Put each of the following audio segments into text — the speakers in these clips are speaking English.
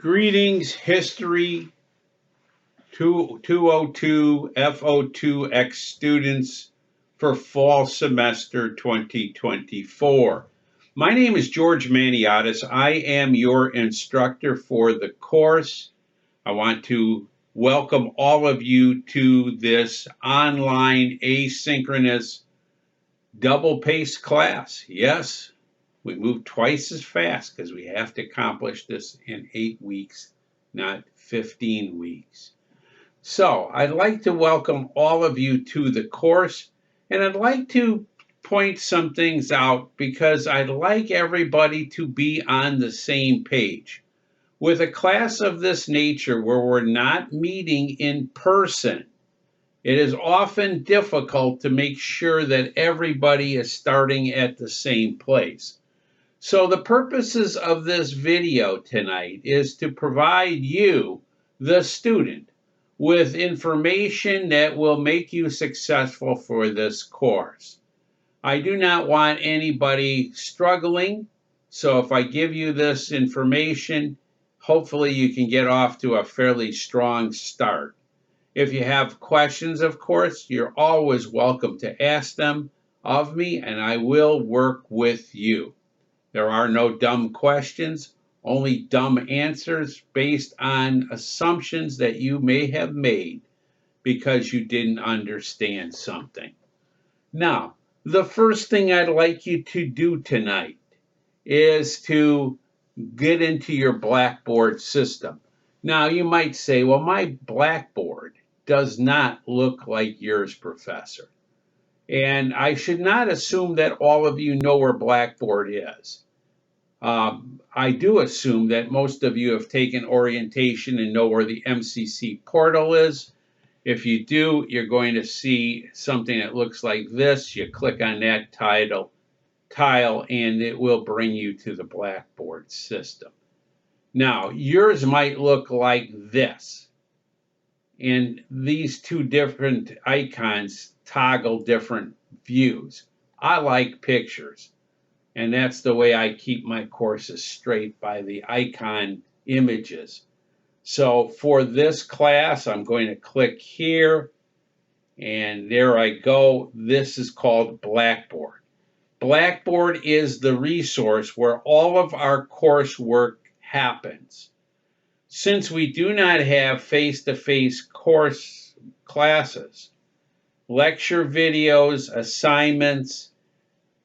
Greetings, History 202 FO2X students for fall semester 2024. My name is George Maniotis. I am your instructor for the course. I want to welcome all of you to this online asynchronous double-paced class. Yes, we move twice as fast because we have to accomplish this in 8 weeks, not 15 weeks. So I'd like to welcome all of you to the course, and I'd like to point some things out because I'd like everybody to be on the same page. With a class of this nature where we're not meeting in person, it is often difficult to make sure that everybody is starting at the same place. So the purposes of this video tonight is to provide you, the student, with information that will make you successful for this course. I do not want anybody struggling, so if I give you this information, hopefully you can get off to a fairly strong start. If you have questions, of course, you're always welcome to ask them of me, and I will work with you. There are no dumb questions, only dumb answers based on assumptions that you may have made because you didn't understand something. Now, the first thing I'd like you to do tonight is to get into your Blackboard system. Now, you might say, well, my Blackboard does not look like yours, Professor. And I should not assume that all of you know where Blackboard is. I do assume that most of you have taken orientation and know where the MCC portal is. If you do, you're going to see something that looks like this. You click on that tile, and it will bring you to the Blackboard system. Now, yours might look like this. And these two different icons toggle different views. I like pictures. And that's the way I keep my courses straight, by the icon images. So for this class, I'm going to click here, and there I go. This is called Blackboard. Blackboard is the resource where all of our coursework happens. Since we do not have face-to-face course classes, lecture videos, assignments,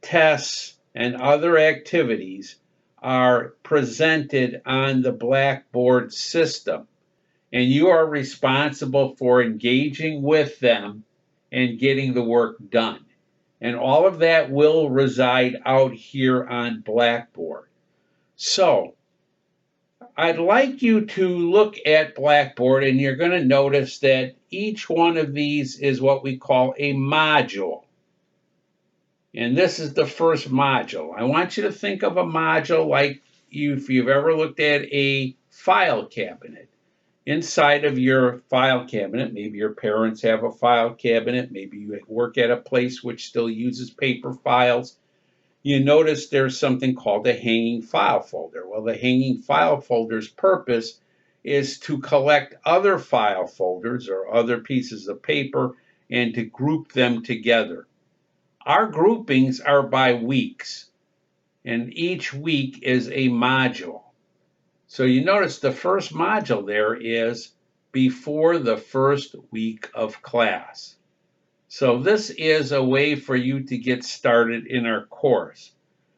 tests, and other activities are presented on the Blackboard system, and you are responsible for engaging with them and getting the work done. And all of that will reside out here on Blackboard. So I'd like you to look at Blackboard, and you're going to notice that each one of these is what we call a module. And this is the first module. I want you to think of a module like if you've ever looked at a file cabinet. Inside of your file cabinet, maybe your parents have a file cabinet, maybe you work at a place which still uses paper files. You notice there's something called a hanging file folder. Well, the hanging file folder's purpose is to collect other file folders or other pieces of paper and to group them together. Our groupings are by weeks, and each week is a module. So you notice the first module there is before the first week of class. So this is a way for you to get started in our course.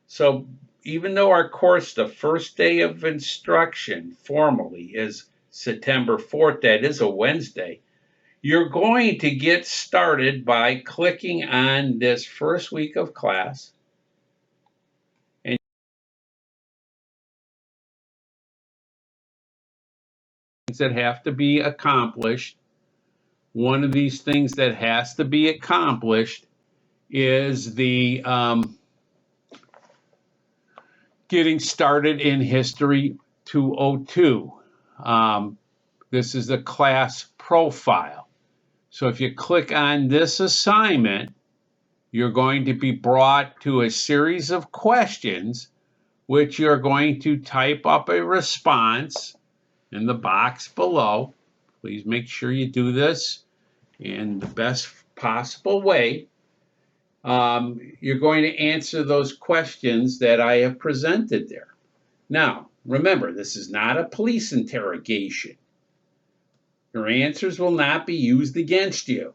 So even though our course, the first day of instruction formally is September 4th, that is a Wednesday, you're going to get started by clicking on this first week of class. And things that have to be accomplished. One of these things that has to be accomplished is the getting started in History 202. This is the class profile. So if you click on this assignment, you're going to be brought to a series of questions which you're going to type up a response, in the box below. Please make sure you do this in the best possible way. You're going to answer those questions that I have presented there. Now, remember, this is not a police interrogation. Your answers will not be used against you.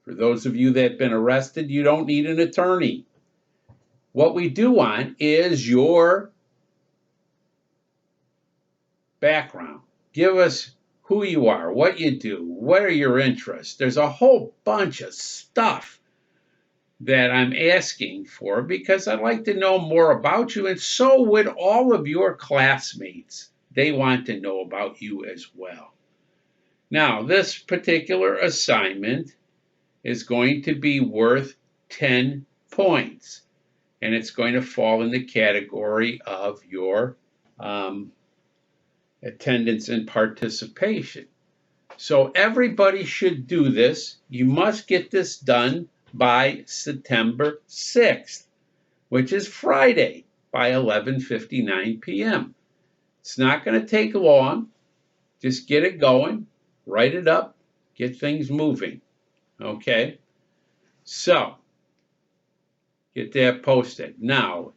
For those of you that have been arrested, you don't need an attorney. What we do want is your background. Give us who you are, what you do, what are your interests. There's a whole bunch of stuff that I'm asking for because I'd like to know more about you, and so would all of your classmates. They want to know about you as well. Now, this particular assignment is going to be worth 10 points, and it's going to fall in the category of your attendance and participation. So everybody should do this. You must get this done by September 6th, which is Friday, by 11:59 p.m. It's not going to take long. Just get it going, write it up, get things moving. Okay? So, get that posted. Now,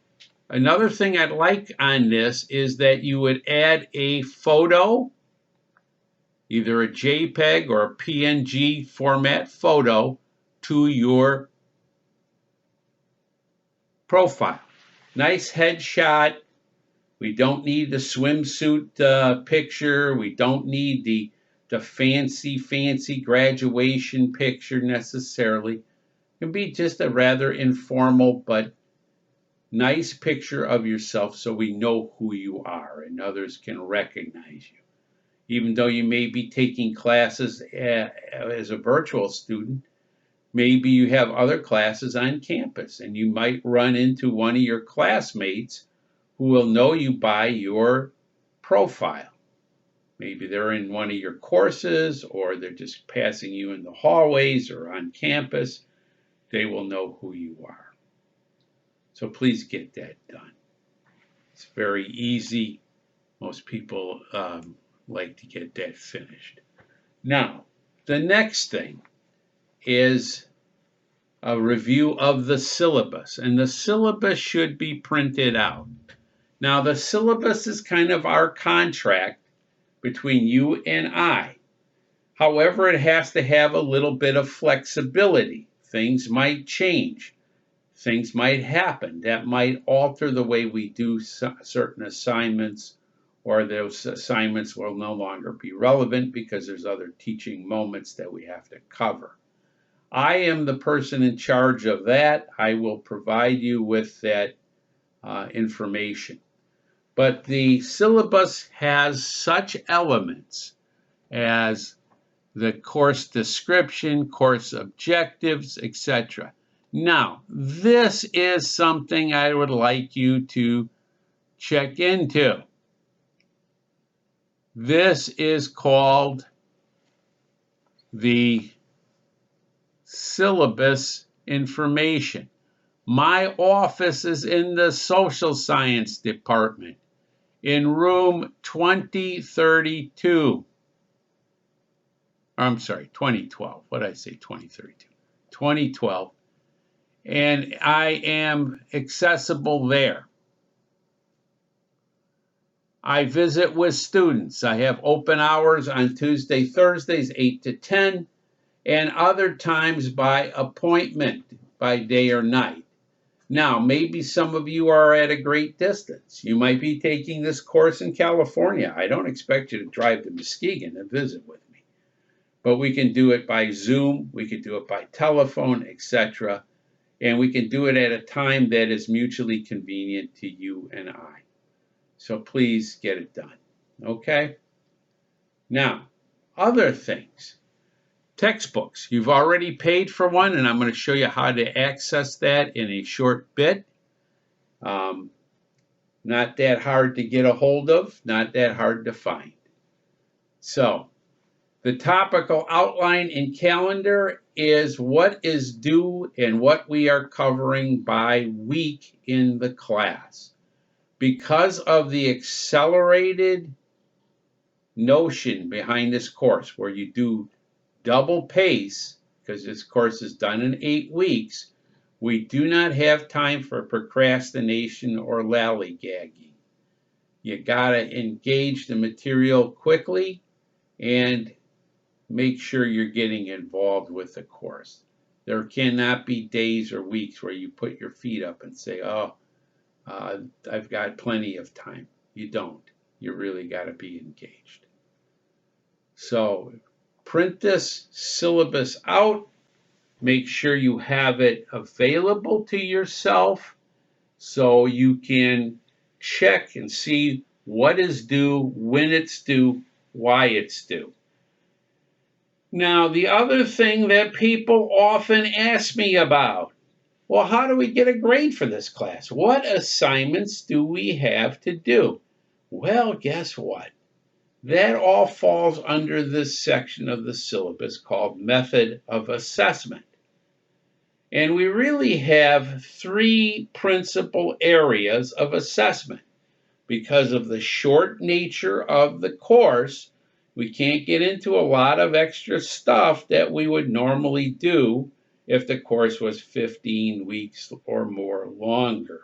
another thing I'd like on this is that you would add a photo, either a JPEG or a PNG format photo, to your profile. Nice headshot. We don't need the swimsuit picture. We don't need the fancy graduation picture necessarily. It can be just a rather informal but nice picture of yourself so we know who you are and others can recognize you. Even though you may be taking classes as a virtual student, maybe you have other classes on campus and you might run into one of your classmates who will know you by your profile. Maybe they're in one of your courses or they're just passing you in the hallways or on campus. They will know who you are. So please get that done. It's very easy. Most people like to get that finished. Now, the next thing is a review of the syllabus, and the syllabus should be printed out. Now, the syllabus is kind of our contract between you and I. However, it has to have a little bit of flexibility. Things might change. Things might happen that might alter the way we do certain assignments, or those assignments will no longer be relevant because there's other teaching moments that we have to cover. I am the person in charge of that. I will provide you with that information. But the syllabus has such elements as the course description, course objectives, etc. Now, this is something I would like you to check into. This is called the syllabus information. My office is in the social science department in room 2032. I'm sorry, 2012. What did I say? 2032. 2012. And I am accessible there. I visit with students. I have open hours on Tuesday, Thursdays, 8 to 10, and other times by appointment, by day or night. Now, maybe some of you are at a great distance. You might be taking this course in California. I don't expect you to drive to Muskegon and visit with me. But we can do it by Zoom, we can do it by telephone, etc. And we can do it at a time that is mutually convenient to you and I. So please get it done, okay? Now, other things. Textbooks. You've already paid for one, and I'm going to show you how to access that in a short bit. Not that hard to get a hold of, not that hard to find. So, the topical outline and calendar is what is due and what we are covering by week in the class. Because of the accelerated notion behind this course where you do double pace, because this course is done in 8 weeks, we do not have time for procrastination or lollygagging. You gotta engage the material quickly and make sure you're getting involved with the course. There cannot be days or weeks where you put your feet up and say, oh, I've got plenty of time. You don't. You really got to be engaged. So print this syllabus out. Make sure you have it available to yourself so you can check and see what is due, when it's due, why it's due. Now, the other thing that people often ask me about, well, how do we get a grade for this class? What assignments do we have to do? Well, guess what? That all falls under this section of the syllabus called Method of Assessment. And we really have 3 principal areas of assessment. Because of the short nature of the course, we can't get into a lot of extra stuff that we would normally do if the course was 15 weeks or more longer.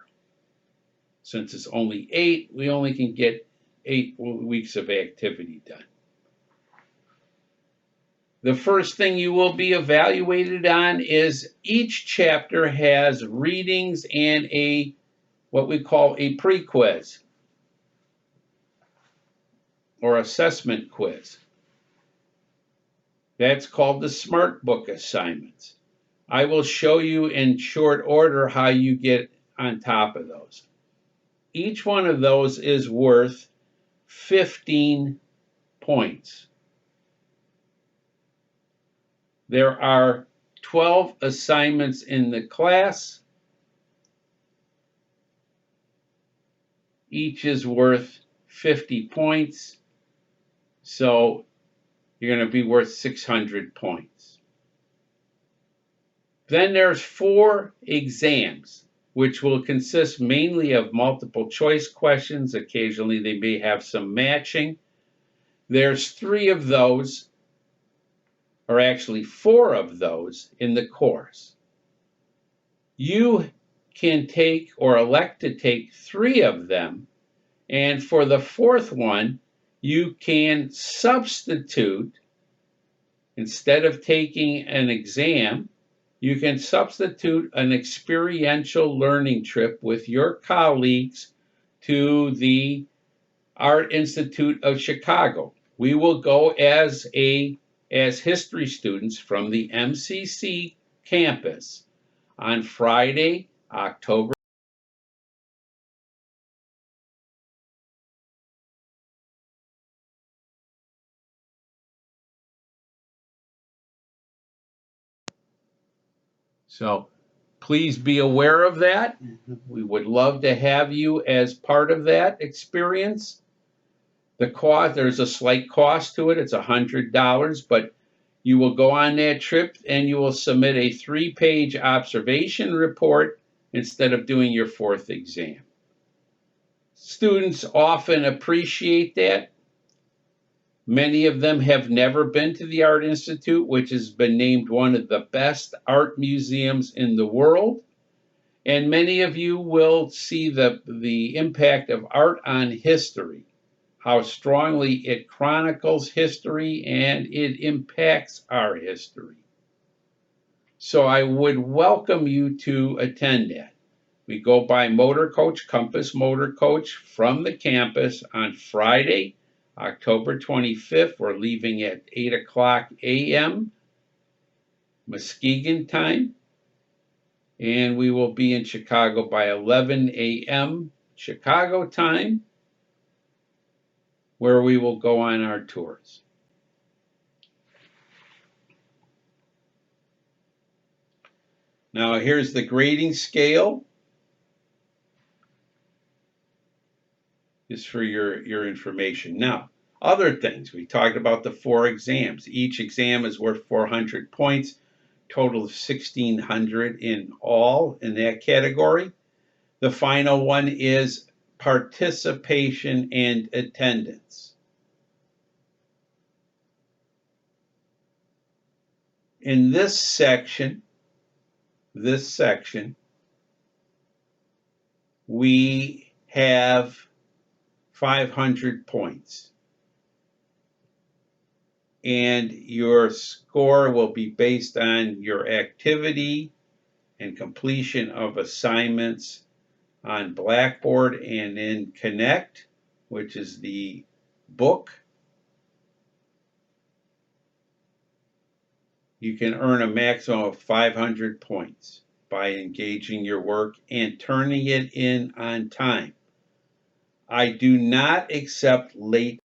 Since it's only 8, we only can get 8 weeks of activity done. The first thing you will be evaluated on is each chapter has readings and what we call a pre-quiz or assessment quiz. That's called the Smart Book assignments. I will show you in short order how you get on top of those. Each one of those is worth 15 points. There are 12 assignments in the class. Each is worth 50 points. So you're going to be worth 600 points. Then there's 4 exams, which will consist mainly of multiple choice questions. Occasionally they may have some matching. There's 3 of those, or actually 4 of those in the course. You can take or elect to take 3 of them, and for the 4th one, you can substitute, instead of taking an exam, you can substitute an experiential learning trip with your colleagues to the Art Institute of Chicago. We will go as history students from the MCC campus on Friday, October. So please be aware of that. We would love to have you as part of that experience. The cost, there's a slight cost to it. It's $100, but you will go on that trip and you will submit a 3-page observation report instead of doing your 4th exam. Students often appreciate that. Many of them have never been to the Art Institute, which has been named one of the best art museums in the world. And many of you will see the impact of art on history, how strongly it chronicles history and it impacts our history. So I would welcome you to attend that. We go by motor coach, Compass Motor Coach, from the campus on Friday, October 25th. We're leaving at 8:00 a.m. Muskegon time. And we will be in Chicago by 11 a.m. Chicago time, where we will go on our tours. Now here's the grading scale. Just for your information. Now, other things. We talked about the 4 exams. Each exam is worth 400 points, total of 1,600 in all in that category. The final one is participation and attendance. In this section, we have 500 points. And your score will be based on your activity and completion of assignments on Blackboard and in Connect, which is the book. You can earn a maximum of 500 points by engaging your work and turning it in on time. I do not accept late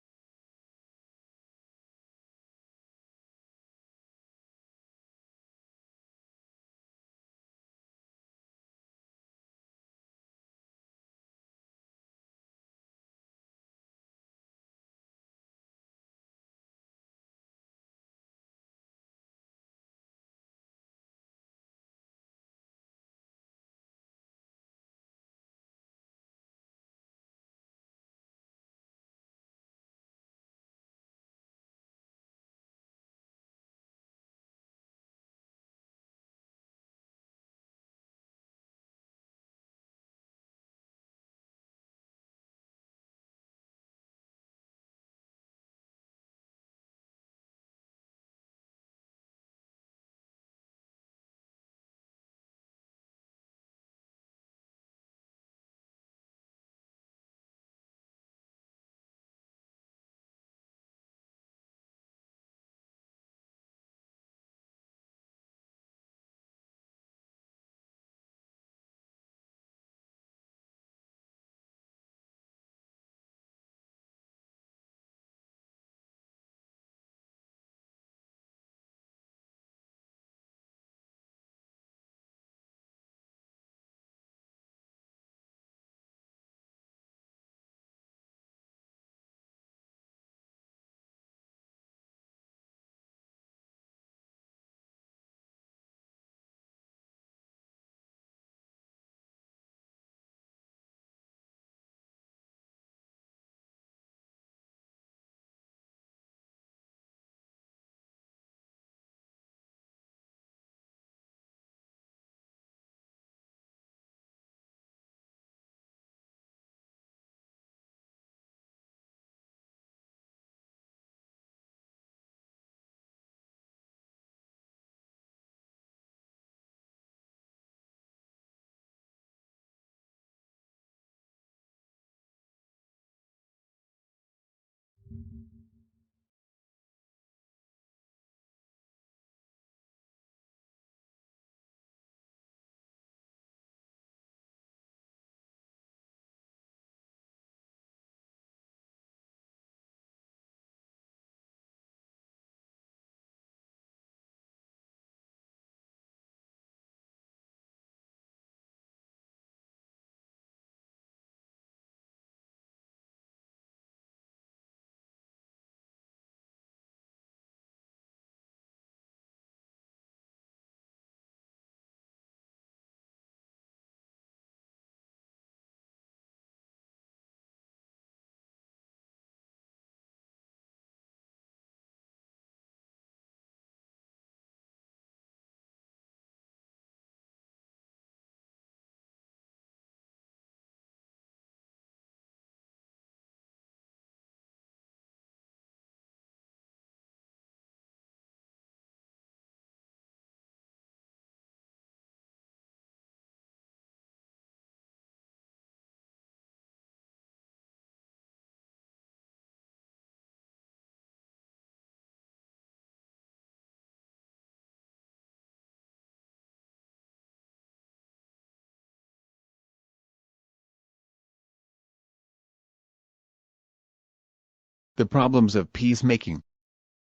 The problems of peacemaking.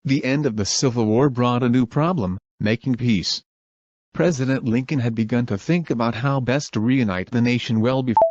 The end of the Civil War brought a new problem, making peace. President Lincoln had begun to think about how best to reunite the nation well before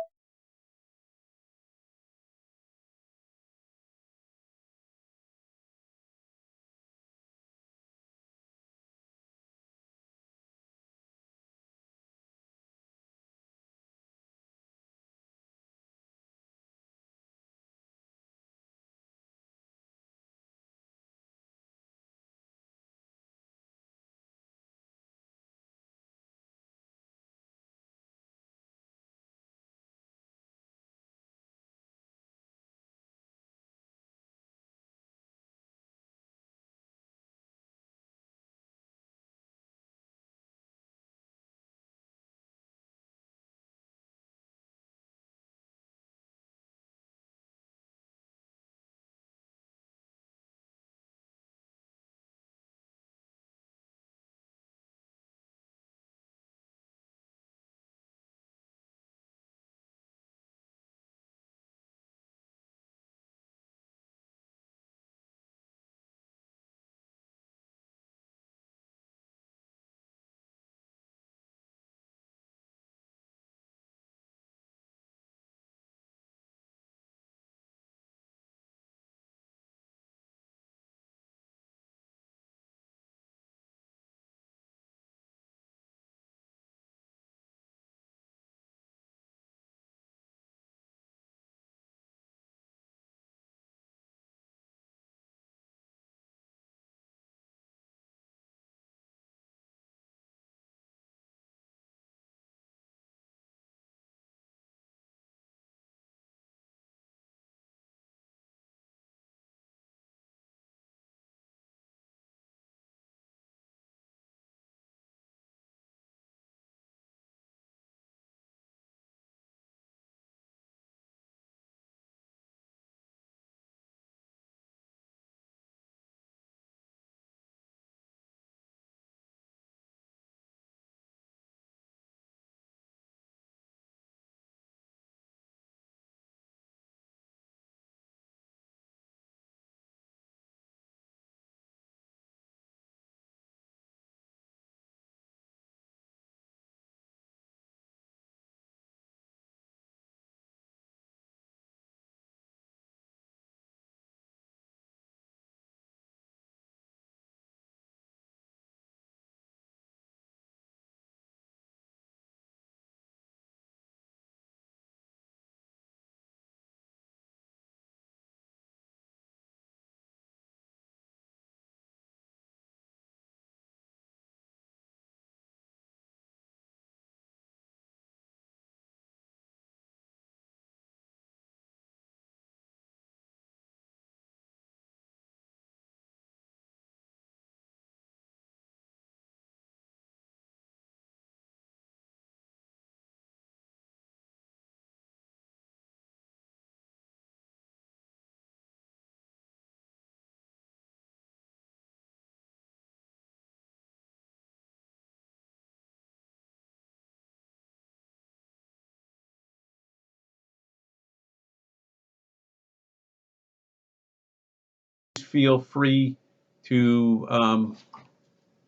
feel free to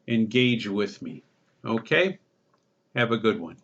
engage with me. Okay? Have a good one.